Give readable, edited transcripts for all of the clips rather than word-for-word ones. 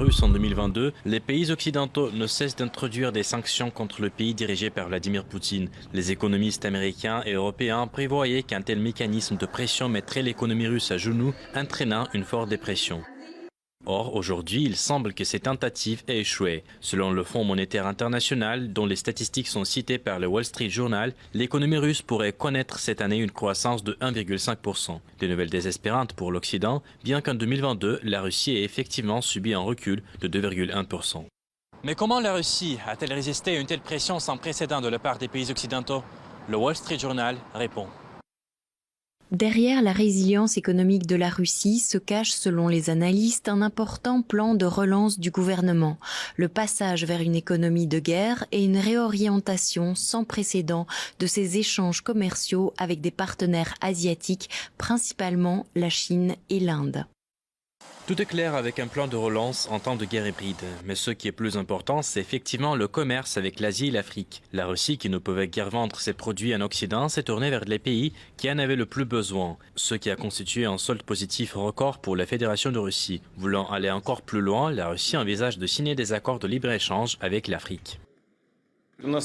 russe en 2022, les pays occidentaux ne cessent d'introduire des sanctions contre le pays dirigé par Vladimir Poutine. Les économistes américains et européens prévoyaient qu'un tel mécanisme de pression mettrait l'économie russe à genoux, entraînant une forte dépression. Or, aujourd'hui, il semble que ces tentatives aient échoué. Selon le Fonds monétaire international, dont les statistiques sont citées par le Wall Street Journal, l'économie russe pourrait connaître cette année une croissance de 1,5%. Des nouvelles désespérantes pour l'Occident, bien qu'en 2022, la Russie ait effectivement subi un recul de 2,1%. Mais comment la Russie a-t-elle résisté à une telle pression sans précédent de la part des pays occidentaux? Le Wall Street Journal répond. Derrière la résilience économique de la Russie se cache, selon les analystes, un important plan de relance du gouvernement, le passage vers une économie de guerre et une réorientation sans précédent de ses échanges commerciaux avec des partenaires asiatiques, principalement la Chine et l'Inde. Tout est clair avec un plan de relance en temps de guerre hybride. Mais ce qui est plus important, c'est effectivement le commerce avec l'Asie et l'Afrique. La Russie, qui ne pouvait guère vendre ses produits en Occident, s'est tournée vers les pays qui en avaient le plus besoin, ce qui a constitué un solde positif record pour la Fédération de Russie. Voulant aller encore plus loin, la Russie envisage de signer des accords de libre-échange avec l'Afrique. Nous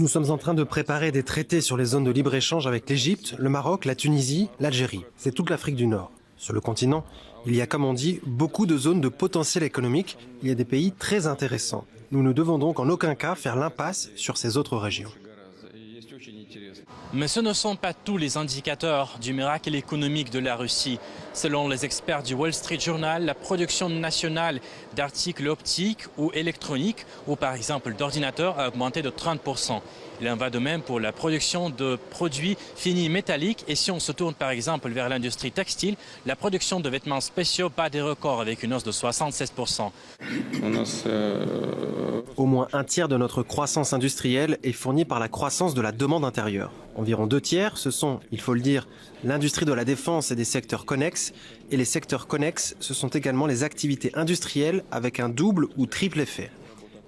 sommes en train de préparer des traités sur les zones de libre-échange avec l'Égypte, le Maroc, la Tunisie, l'Algérie. C'est toute l'Afrique du Nord. Sur le continent, il y a, comme on dit, beaucoup de zones de potentiel économique. Il y a des pays très intéressants. Nous ne devons donc en aucun cas faire l'impasse sur ces autres régions. Mais ce ne sont pas tous les indicateurs du miracle économique de la Russie. Selon les experts du Wall Street Journal, la production nationale d'articles optiques ou électroniques, ou par exemple d'ordinateurs, a augmenté de 30%. Il en va de même pour la production de produits finis métalliques. Et si on se tourne par exemple vers l'industrie textile, la production de vêtements spéciaux bat des records avec une hausse de 76%. Au moins un tiers de notre croissance industrielle est fournie par la croissance de la demande intérieure. Environ 2 tiers, ce sont, il faut le dire, l'industrie de la défense et des secteurs connexes. Et les secteurs connexes, ce sont également les activités industrielles avec un double ou triple effet.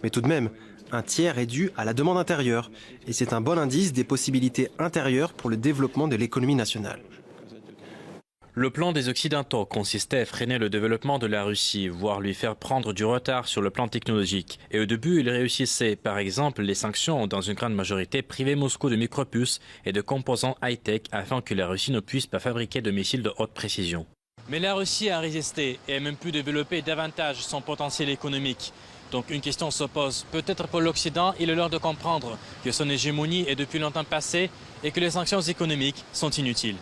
Mais tout de même, un tiers est dû à la demande intérieure. Et c'est un bon indice des possibilités intérieures pour le développement de l'économie nationale. Le plan des Occidentaux consistait à freiner le développement de la Russie, voire lui faire prendre du retard sur le plan technologique. Et au début, il réussissait. Par exemple, les sanctions ont dans une grande majorité privé Moscou de micropuces et de composants high-tech afin que la Russie ne puisse pas fabriquer de missiles de haute précision. Mais la Russie a résisté et a même pu développer davantage son potentiel économique. Donc une question se pose. Peut-être pour l'Occident, il est l'heure de comprendre que son hégémonie est depuis longtemps passée et que les sanctions économiques sont inutiles.